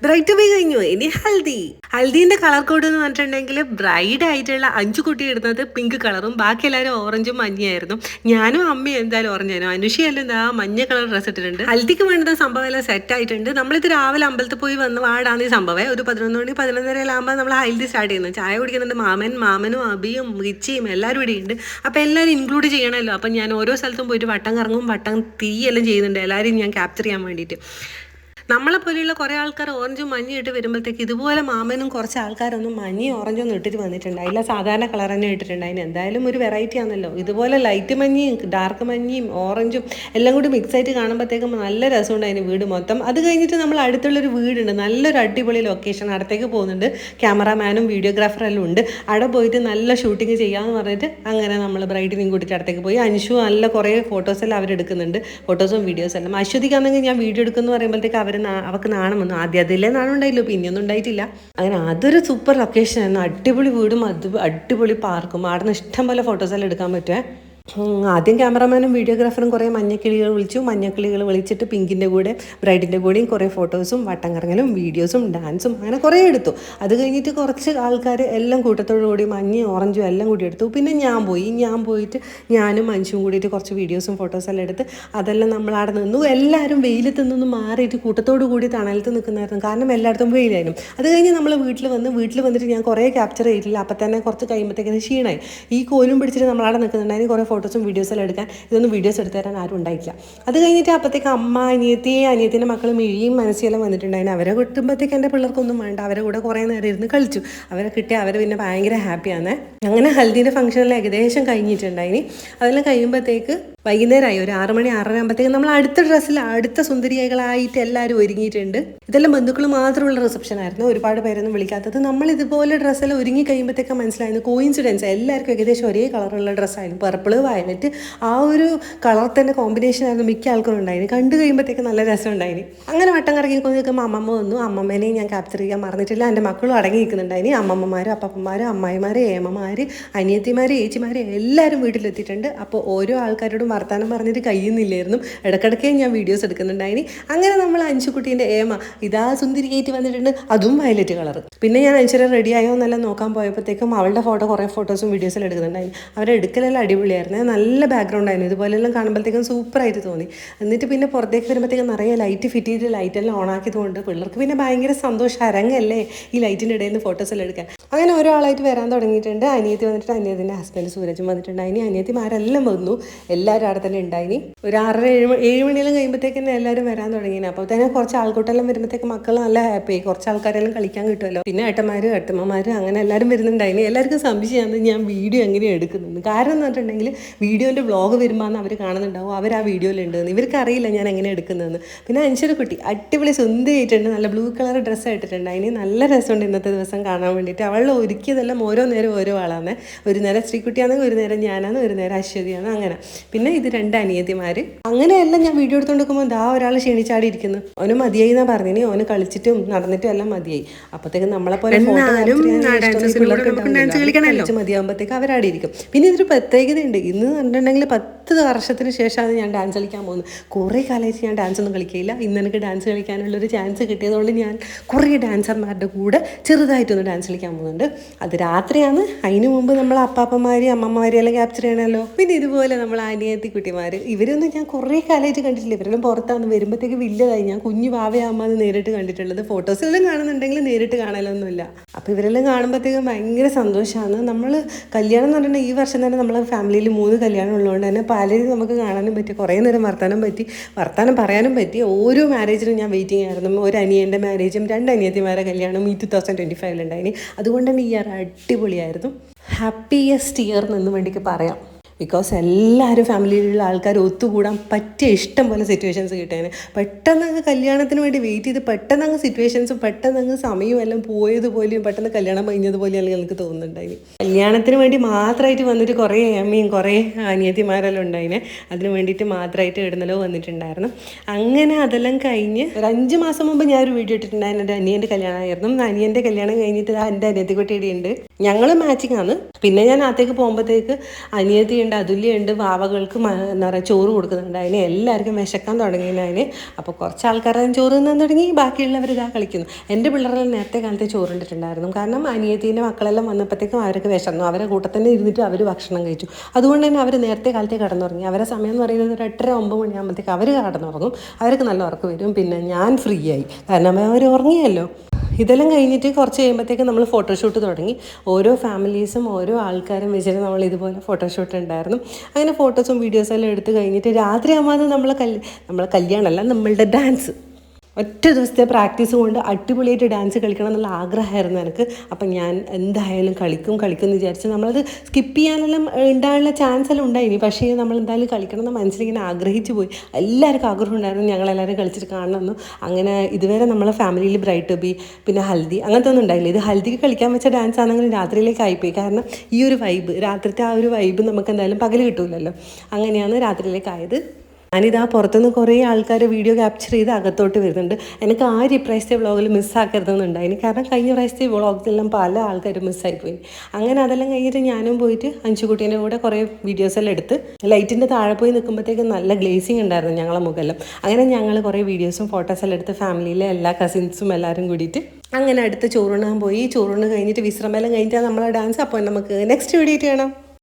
Bride B കഴിഞ്ഞു, ഇനി ഹൽദീന്റെ colour code എന്ന് പറഞ്ഞിട്ടുണ്ടെങ്കിൽ ബ്രൈഡ് ആയിട്ടുള്ള 5 കുട്ടി ഇടുന്നത് പിങ്ക് കളറും ബാക്കി എല്ലാവരും ഓറഞ്ചും മഞ്ഞയായിരുന്നു. ഞാനും അമ്മയും എന്തായാലും ഓറഞ്ചായിരുന്നു. അനുഷയെല്ലാം എന്താ മഞ്ഞ കളർ ഡ്രസ് ഇട്ടിട്ടുണ്ട്. ഹൽദിക്ക് വേണ്ടുന്ന സംഭവം എല്ലാം സെറ്റ് ആയിട്ടുണ്ട്. നമ്മളിത് രാവിലെ അമ്പലത്തിൽ പോയി വന്ന് വാടാണ് ഈ സംഭവം. ഒരു 11 മണി 11:30 ആകുമ്പോൾ നമ്മൾ ഹൽദി സ്റ്റാർട്ട് ചെയ്യുന്നത്. ചായ കുടിക്കുന്നുണ്ട് മാമനും അബിയും റിച്ചിയും എല്ലാവരും ഇവിടെ ഉണ്ട്. അപ്പോൾ എല്ലാവരും ഇൻക്ലൂഡ് ചെയ്യണമല്ലോ. അപ്പം ഞാൻ ഓരോ സ്ഥലത്തും പോയിട്ട് വട്ടം കറങ്ങും, വട്ടം തീയെല്ലാം ചെയ്യുന്നുണ്ട് എല്ലാവരും ഞാൻ ക്യാപ്ചർ ചെയ്യാൻ വേണ്ടിയിട്ട്. നമ്മളെ പോലെയുള്ള കുറേ ആൾക്കാർ ഓറഞ്ചും മഞ്ഞയും ഇട്ട് വരുമ്പോഴത്തേക്ക് ഇതുപോലെ മാമനും കുറച്ച് ആൾക്കാരൊന്നും മഞ്ഞയും ഓറഞ്ചും ഒന്നും ഇട്ടിട്ട് വന്നിട്ടുണ്ടായില്ല. സാധാരണ കളർ തന്നെ ഇട്ടിട്ടുണ്ടായിന്. എന്തായാലും ഒരു വെറൈറ്റി ആണല്ലോ. ഇതുപോലെ ലൈറ്റ് മഞ്ഞയും ഡാർക്ക് മഞ്ഞയും ഓറഞ്ചും എല്ലാം കൂടി മിക്സ് ആയിട്ട് കാണുമ്പോഴത്തേക്കും നല്ല രസമുണ്ടായിന് വീട് മൊത്തം. അത് കഴിഞ്ഞിട്ട് നമ്മൾ അടുത്തുള്ളൊരു വീടുണ്ട്, നല്ലൊരു അടിപൊളി ലൊക്കേഷൻ. അടുത്തേക്ക് പോകുന്നുണ്ട്. ക്യാമറാമാനും വീഡിയോഗ്രാഫറെല്ലാം ഉണ്ട്. അവിടെ പോയിട്ട് നല്ല ഷൂട്ടിങ് ചെയ്യാമെന്ന് പറഞ്ഞിട്ട് അങ്ങനെ നമ്മൾ ബ്രൈഡിനെയും കൂട്ടിയിട്ട് അടുത്തേക്ക് പോയി. അനുഷു നല്ല കുറേ ഫോട്ടോസെല്ലാം അവരെടുക്കുന്നുണ്ട്, ഫോട്ടോസും വീഡിയോസെല്ലാം. അശ്വതിക്കാണെങ്കിൽ ഞാൻ വീഡിയോ എടുക്കുന്നു പറയുമ്പോഴത്തേക്ക് അവർക്ക് നാണം വന്നു. ആദ്യം അതിലേ നാണം ഉണ്ടായില്ലോ, പിന്നെയൊന്നും ഉണ്ടായിട്ടില്ല. അങ്ങനെ അതൊരു സൂപ്പർ ലൊക്കേഷൻ ആയിരുന്നു. അടിപൊളി വീടും അടിപൊളി പാർക്കും. അവിടെ നിന്ന് ഇഷ്ടം പോലെ ഫോട്ടോസെല്ലാം എടുക്കാൻ പറ്റുമേ. ആദ്യം ക്യാമറമാനും വീഡിയോഗ്രാഫറും കുറേ മഞ്ഞക്കിളികൾ വിളിച്ചിട്ട് പിങ്കിൻ്റെ കൂടെ ബ്രൈഡിൻ്റെ കൂടെയും കുറേ ഫോട്ടോസും വട്ടം കറങ്ങലും വീഡിയോസും ഡാൻസും അങ്ങനെ കുറേ എടുത്തു. അത് കഴിഞ്ഞിട്ട് കുറച്ച് ആൾക്കാർ എല്ലാം കൂട്ടത്തോടു കൂടി മഞ്ഞയും ഓറഞ്ചും എല്ലാം കൂടി എടുത്തു. പിന്നെ ഞാൻ പോയിട്ട് ഞാനും മനുഷ്യനും കൂടിയിട്ട് കുറച്ച് വീഡിയോസും ഫോട്ടോസെല്ലാം എടുത്ത് അതെല്ലാം നമ്മളവിടെ നിന്നു. എല്ലാവരും വെയിലത്ത് നിന്ന് മാറിയിട്ട് കൂട്ടത്തോടു കൂടി തണലത്ത് നിൽക്കുന്നായിരുന്നു, കാരണം എല്ലായിടത്തും വെയിലായിരുന്നു. അത് കഴിഞ്ഞ് നമ്മൾ വീട്ടിൽ വന്നിട്ട് ഞാൻ കുറേ ക്യാപ്ചർ ചെയ്തിട്ടില്ല. അപ്പം തന്നെ കുറച്ച് കഴിയുമ്പോഴത്തേക്കിന് ക്ഷീണമായി. ഈ കോലും പിടിച്ചിട്ട് നമ്മളവിടെ നിൽക്കുന്നുണ്ടായിരുന്നു. കുറേ ഫോട്ടോസും വീഡിയോസെല്ലാം എടുക്കാൻ. ഇതൊന്നും വീഡിയോസ് എടുത്തു തരാൻ ആരും ഉണ്ടായിട്ടില്ല. അത് കഴിഞ്ഞിട്ട് അപ്പോഴത്തേക്ക് അമ്മ, അനിയത്തിൻ്റെ മക്കൾ മിഴിയും മനസ്സിലെല്ലാം വന്നിട്ടുണ്ടായിരുന്നു. അവരെ കിട്ടുമ്പോഴത്തേക്ക് എൻ്റെ പിള്ളേർക്കൊന്നും വേണ്ട. അവരെ കൂടെ കുറേ നേരം ഇരുന്ന് കളിച്ചു. അവരെ കിട്ടി അവർ പിന്നെ ഭയങ്കര ഹാപ്പിയാണ്. അങ്ങനെ ഹൽദീൻ്റെ ഫംഗ്ഷനിൽ ഏകദേശം കഴിഞ്ഞിട്ടുണ്ടായിനി. അതെല്ലാം കഴിയുമ്പോഴത്തേക്ക് വൈകുന്നേരമായി. ഒരു 6 മണി 6:30 ആകുമ്പോഴത്തേക്ക് നമ്മൾ അടുത്ത ഡ്രസ്സിൽ അടുത്ത സുന്ദരികളായിട്ട് എല്ലാവരും ഒരുങ്ങിയിട്ടുണ്ട്. ഇതെല്ലാം ബന്ധുക്കൾ മാത്രമുള്ള റിസപ്ഷൻ ആയിരുന്നു, ഒരുപാട് പേരൊന്നും വിളിക്കാത്തത്. നമ്മൾ ഇതുപോലെ ഡ്രസ്സെല്ലാം ഒരുങ്ങി കഴിയുമ്പോഴത്തേക്ക് മനസ്സിലായിരുന്നു കോയിൻസിഡൻസ് എല്ലാവർക്കും ഏകദേശം ഒരേ കളറുള്ള ഡ്രസ്സായിരുന്നു. പർപ്പിൾ വയലറ്റ് ആ ഒരു കളർ തന്നെ കോമ്പിനേഷൻ ആയിരുന്നു മിക്ക ആൾക്കാരും ഉണ്ടായിരുന്നു. കണ്ടു കഴിയുമ്പോഴത്തേക്ക് നല്ല രസം ഉണ്ടായിന്. അങ്ങനെ വട്ടം കറങ്ങി നിൽക്കുമ്പോൾ അമ്മമ്മ വന്നു. അമ്മമ്മേനെയും ഞാൻ ക്യാപ്ചർ ചെയ്യാൻ മറന്നിട്ടില്ല. എൻ്റെ മക്കളും അടങ്ങി നിൽക്കുന്നുണ്ടായിന്. അമ്മമ്മമാരും അപ്പന്മാരും അമ്മായിമാർ ഏമ്മമാർ അനിയത്തിമാർ ഏച്ചിമാർ എല്ലാവരും വീട്ടിലെത്തിയിട്ടുണ്ട്. അപ്പോൾ ഓരോ ആൾക്കാരോടും വർത്താനം പറഞ്ഞിട്ട് കഴിയുന്നില്ലായിരുന്നു. ഇടയ്ക്കിടയ്ക്ക് ഞാൻ വീഡിയോസ് എടുക്കുന്നുണ്ടായിന്. അങ്ങനെ നമ്മൾ അഞ്ചുകുട്ടീൻ്റെ ഏമ ഇതാ സുന്ദരിയായിട്ട് വന്നിട്ടുണ്ട്, അതും വയലറ്റ് കളർ. പിന്നെ ഞാൻ അഞ്ചര റെഡി ആയോ എന്നെല്ലാം നോക്കാൻ പോയപ്പോഴത്തേക്കും അവളുടെ കുറേ ഫോട്ടോസും വീഡിയോസെല്ലാം എടുക്കുന്നുണ്ടായിരുന്നു. അവരുടെ എടുക്കലെല്ലാം അടിപൊളിയായിരുന്നു. നല്ല ബാക്ക്ഗ്രൗണ്ട് ആയിരുന്നു. ഇതുപോലെല്ലാം കാണുമ്പോഴത്തേക്കും സൂപ്പറായിട്ട് തോന്നി. എന്നിട്ട് പിന്നെ പുറത്തേക്ക് വരുമ്പോഴത്തേക്കും നിറയെ ലൈറ്റ് ഫിറ്റ് ചെയ്ത് ലൈറ്റെല്ലാം ഓണാക്കിയതുകൊണ്ട് പിള്ളേർക്ക് പിന്നെ ഭയങ്കര സന്തോഷം. അരങ്ങല്ലേ ഈ ലൈറ്റിൻ്റെ ഇടയിൽ നിന്ന് ഫോട്ടോസെല്ലാം എടുക്കാൻ. അങ്ങനെ ഓരോ ആളായിട്ട് വരാൻ തുടങ്ങിയിട്ടുണ്ട്. അനിയത്തി വന്നിട്ട് അനിയത്തിൻ്റെ ഹസ്ബൻഡ് സൂരജും വന്നിട്ടുണ്ടായിനി. അനിയത്തിമാരെല്ലാം വന്നു. എല്ലാവരും അവിടെ തന്നെ ഉണ്ടായിനി. ഒരു 6:30 7 മണിയെല്ലാം കഴിയുമ്പോഴത്തേക്ക് തന്നെ എല്ലാവരും വരാൻ തുടങ്ങിയിന്. അപ്പോൾ തന്നെ കുറച്ച് ആൾക്കൂട്ടെല്ലാം വരുമ്പോഴത്തേക്ക് മക്കൾ നല്ല ഹാപ്പിയായി. കുറച്ച് ആൾക്കാരെല്ലാം കളിക്കാൻ കിട്ടുമല്ലോ. പിന്നെ ഏട്ടന്മാർ അങ്ങനെ എല്ലാവരും വരുന്നുണ്ടായിനി. എല്ലാവർക്കും സംശയമാണ് ഞാൻ വീഡിയോ എങ്ങനെയാണ് എടുക്കുന്നത്. കാരണം എന്ന് പറഞ്ഞിട്ടുണ്ടെങ്കിൽ വീഡിയോൻ്റെ വ്ളോഗ് വരുമ്പോൾ അവർ കാണുന്നുണ്ടാവും അവർ ആ വീഡിയോയിലുണ്ടെന്ന്. ഇവർക്ക് അറിയില്ല ഞാൻ എങ്ങനെ എടുക്കുന്നതെന്ന്. പിന്നെ അഞ്ചര കുട്ടി അടിപൊളി സുന്ദരിയായിട്ടുണ്ട്. നല്ല ബ്ലൂ കളർ ഡ്രസ്സ് ഇട്ടിട്ടുണ്ട്. അതിന് നല്ല രസമുണ്ട് ഇന്നത്തെ ദിവസം കാണാൻ വേണ്ടിയിട്ട്. അവൾ ഒരുക്കിയതെല്ലാം ഓരോ നേരം ഓരോ ആളാണ്. ഒരു നേരം ശ്രീകുട്ടിയാണെങ്കിൽ ഒരു നേരം ഞാനാണ്, ഒരു നേരം അശ്വതിയാണ്. അങ്ങനെ പിന്നെ ഇത് 2 അനിയത്തിമാർ. അങ്ങനെയെല്ലാം ഞാൻ വീഡിയോ എടുത്തുകൊണ്ട് നോക്കുമ്പോൾ എന്താ ഒരാൾ ക്ഷീണിച്ചാടി ഇരിക്കുന്നു. അവന് മതിയായി എന്നാ പറഞ്ഞിനി. അവന് കളിച്ചിട്ടും നടന്നിട്ടും എല്ലാം മതിയായി. അപ്പോഴത്തേക്കും നമ്മളെപ്പോലെ കളിച്ച് മതിയാകുമ്പോഴത്തേക്ക് അവരവിടെ ഇരിക്കും. പിന്നെ ഇതൊരു പ്രത്യേകതയുണ്ട്. ഇന്ന് പറഞ്ഞിട്ടുണ്ടെങ്കിൽ 10 വർഷത്തിന് ശേഷമാണ് ഞാൻ ഡാൻസ് കളിക്കാൻ പോകുന്നത്. കുറേ കാലമായിട്ട് ഞാൻ ഡാൻസ് ഒന്നും കളിക്കില്ല. ഇന്ന് എനിക്ക് ഡാൻസ് കളിക്കാനുള്ളൊരു ചാൻസ് കിട്ടിയതുകൊണ്ട് ഞാൻ കുറേ ഡാൻസർമാരുടെ കൂടെ ചെറുതായിട്ടൊന്ന് ഡാൻസ് കളിക്കാൻ പോകുന്നുണ്ട്. അത് രാത്രിയാണ്. അതിന് മുമ്പ് നമ്മൾ അപ്പാപ്പന്മാരെയും അമ്മമാരെയും എല്ലാം ക്യാപ്ചർ ചെയ്യണമല്ലോ. പിന്നെ ഇതുപോലെ നമ്മൾ അനിയത്തി കുട്ടിമാർ ഇവരൊന്നും ഞാൻ കുറേ കാലമായിട്ട് കണ്ടിട്ടില്ല. ഇവരെല്ലാം പുറത്താണ്. വരുമ്പോഴത്തേക്ക് വലിയതായി. ഞാൻ കുഞ്ഞു വാവയാകുമ്പോൾ നേരിട്ട് കണ്ടിട്ടുള്ളത്. ഫോട്ടോസിലെല്ലാം കാണുന്നുണ്ടെങ്കിൽ നേരിട്ട് കാണലൊന്നുമില്ല. അപ്പോൾ ഇവരെല്ലാം കാണുമ്പോഴത്തേക്കും ഭയങ്കര സന്തോഷമാണ്. നമ്മൾ കല്യാണം എന്ന് പറഞ്ഞിട്ടുണ്ടെങ്കിൽ ഈ വർഷം തന്നെ നമ്മളെ ഫാമിലിയിൽ 3 കല്യാണം ഉള്ളതുകൊണ്ട് തന്നെ പലരും നമുക്ക് കാണാനും പറ്റി, കുറേ നേരം വർത്താനം പറയാനും പറ്റി. ഓരോ മാരേജിനും ഞാൻ വെയിറ്റിംഗ് ആയിരുന്നു. ഒരു അനിയൻ്റെ മാരേജും 2 അനിയത്തിമാരുടെ കല്യാണം ഈ 2025 ഉണ്ടായിന്. അതുകൊണ്ട് തന്നെ ഈ ഇയർ അടിപൊളിയായിരുന്നു. ഹാപ്പിയസ്റ്റ് ഇയർ എന്ന് വേണ്ടിക്ക് പറയാം. ബിക്കോസ് എല്ലാവരും ഫാമിലിയിലുള്ള ആൾക്കാർ ഒത്തുകൂടാൻ പറ്റിയ ഇഷ്ടം പോലെ സിറ്റുവേഷൻസ് കിട്ടിയേനെ. പെട്ടെന്ന് അങ്ങ് കല്യാണത്തിന് വേണ്ടി വെയിറ്റ് ചെയ്ത് പെട്ടെന്ന് അങ്ങ് സിറ്റുവേഷൻസും പെട്ടെന്ന് അങ്ങ് സമയവും എല്ലാം പോയതുപോലെയും പെട്ടെന്ന് കല്യാണം കഴിഞ്ഞതുപോലെയാണ് എനിക്ക് തോന്നുന്നുണ്ടായിന്. കല്യാണത്തിന് വേണ്ടി മാത്രമായിട്ട് വന്നിട്ട് കുറേ അമ്മയും കുറേ അനിയത്തിമാരെല്ലാം ഉണ്ടായിനെ. അതിന് വേണ്ടിയിട്ട് മാത്രമായിട്ട് ഇടുന്നല്ലോ വന്നിട്ടുണ്ടായിരുന്നു. അങ്ങനെ അതെല്ലാം കഴിഞ്ഞ് ഒരു 5 മാസം മുമ്പ് ഞാനൊരു വീഡിയോ ഇട്ടിട്ടുണ്ടായിരുന്നു. എൻ്റെ അനിയൻ്റെ കല്യാണമായിരുന്നു. അനിയൻ്റെ കല്യാണം കഴിഞ്ഞിട്ട് എൻ്റെ അനിയത്തിക്കുട്ടിയുടെ ഉണ്ട്. ഞങ്ങൾ മാച്ചിങ് ആണ്. പിന്നെ ഞാൻ അകത്തേക്ക് പോകുമ്പോഴത്തേക്ക് അനിയത്തി ഉണ്ട്, അതുല്യുണ്ട്, വാവകൾക്ക് എന്താ പറയുക ചോറ് കൊടുക്കുന്നുണ്ട്. അതിന് എല്ലാവർക്കും വിശക്കാൻ തുടങ്ങിയതിന്. അപ്പോൾ കുറച്ച് ആൾക്കാരും ചോറ് തിന്നാൻ തുടങ്ങി, ബാക്കിയുള്ളവർ ഇതാ കളിക്കുന്നു. എൻ്റെ പിള്ളേരെല്ലാം നേരത്തെ കാലത്ത് ചോറുണ്ടിട്ടുണ്ടായിരുന്നു. കാരണം അനിയത്തീൻ്റെ മക്കളെല്ലാം വന്നപ്പോഴത്തേക്കും അവർക്ക് വിശന്നു. അവരെ കൂട്ടത്തന്നെ ഇരുന്നിട്ട് അവർ ഭക്ഷണം കഴിച്ചു. അതുകൊണ്ട് തന്നെ അവർ നേരത്തെ കാലത്തെ കിടന്നുറങ്ങി. അവരെ സമയം എന്ന് പറയുന്നത് ഒരു 8:30-9 മണിയാകുമ്പോഴത്തേക്ക് അവർ കിടന്നുറങ്ങും. അവർക്ക് നല്ല ഉറക്കം വരും. പിന്നെ ഞാൻ ഫ്രീ ആയി, കാരണം അവർ ഉറങ്ങിയല്ലോ. ഇതെല്ലാം കഴിഞ്ഞിട്ട് കുറച്ച് കഴിയുമ്പോഴത്തേക്ക് നമ്മൾ ഫോട്ടോഷൂട്ട് തുടങ്ങി. ഓരോ ഫാമിലീസും ഓരോ ആൾക്കാരും വെച്ചിട്ട് നമ്മൾ ഇതുപോലെ ഫോട്ടോഷൂട്ട് ഉണ്ടായിരുന്നു. അങ്ങനെ ഫോട്ടോസും വീഡിയോസും എല്ലാം എടുത്ത് കഴിഞ്ഞിട്ട് രാത്രി ആകുമ്പോൾ നമ്മളെ കല്യാണമല്ല, നമ്മളുടെ ഡാൻസ്. ഒറ്റ ദിവസത്തെ പ്രാക്ടീസ് കൊണ്ട് അടിപൊളിയായിട്ട് ഡാൻസ് കളിക്കണം എന്നുള്ള ആഗ്രഹമായിരുന്നു എനിക്ക്. അപ്പം ഞാൻ എന്തായാലും കളിക്കും എന്ന് വിചാരിച്ച് നമ്മളത് സ്കിപ്പ് ചെയ്യാനെല്ലാം ഉണ്ടാകാനുള്ള ചാൻസ് എല്ലാം ഉണ്ടായിനി. പക്ഷേ നമ്മൾ എന്തായാലും കളിക്കണം എന്ന് മനസ്സിലിങ്ങനെ ആഗ്രഹിച്ചു പോയി. എല്ലാവർക്കും ആഗ്രഹം ഉണ്ടായിരുന്നു ഞങ്ങളെല്ലാവരും കളിച്ചിട്ട് കാണണമെന്നു. അങ്ങനെ ഇതുവരെ നമ്മളെ ഫാമിലിയിൽ ബ്രൈഡ് ടു ബി, പിന്നെ ഹൽദി, അങ്ങനത്തെ ഒന്നും ഉണ്ടായില്ല. ഇത് ഹൽദിക്ക് കളിക്കാൻ വെച്ച ഡാൻസ് ആണെങ്കിലും രാത്രിയിലേക്ക് ആയിപ്പോയി. കാരണം ഈ ഒരു വൈബ്, രാത്രിത്തെ ആ ഒരു വൈബ് നമുക്ക് എന്തായാലും പകൽ കിട്ടില്ലല്ലോ. അങ്ങനെയാണ് രാത്രിയിലേക്കായത്. ഞാനിതാ പുറത്തുനിന്ന് കുറേ ആൾക്കാർ വീഡിയോ ക്യാപ്ചർ ചെയ്ത് അകത്തോട്ട് വരുന്നുണ്ട്. എനിക്ക് ആരും ഇപ്രാവശ്യത്തെ വ്ളോഗിൽ മിസ്സാക്കരുതെന്നുണ്ടായിന്. കാരണം കഴിഞ്ഞ പ്രാവശ്യത്തെ വ്ളോഗ്സെല്ലാം പല ആൾക്കാരും മിസ്സായിപ്പോയി. അങ്ങനെ അതെല്ലാം കഴിഞ്ഞിട്ട് ഞാനും പോയിട്ട് അഞ്ചുകുട്ടീൻ്റെ കൂടെ കുറേ വീഡിയോസെല്ലാം എടുത്ത് ലൈറ്റിൻ്റെ താഴെ പോയി നിൽക്കുമ്പോഴത്തേക്ക് നല്ല ഗ്ലേസിങ് ഉണ്ടായിരുന്നു ഞങ്ങളെ മുഖെല്ലാം. അങ്ങനെ ഞങ്ങൾ കുറേ വീഡിയോസും ഫോട്ടോസെല്ലാം എടുത്ത് ഫാമിലിയിലെ എല്ലാ കസിൻസും എല്ലാവരും കൂടിയിട്ട് അങ്ങനെ അടുത്ത് ചോറുണ്ണാൻ പോയി. ചോറുണ്ണ് കഴിഞ്ഞിട്ട് വിശ്രമെല്ലാം കഴിഞ്ഞിട്ടാണ് നമ്മളെ ഡാൻസ്. അപ്പോൾ നമുക്ക് നെക്സ്റ്റ് വീഡിയോ കാണാം.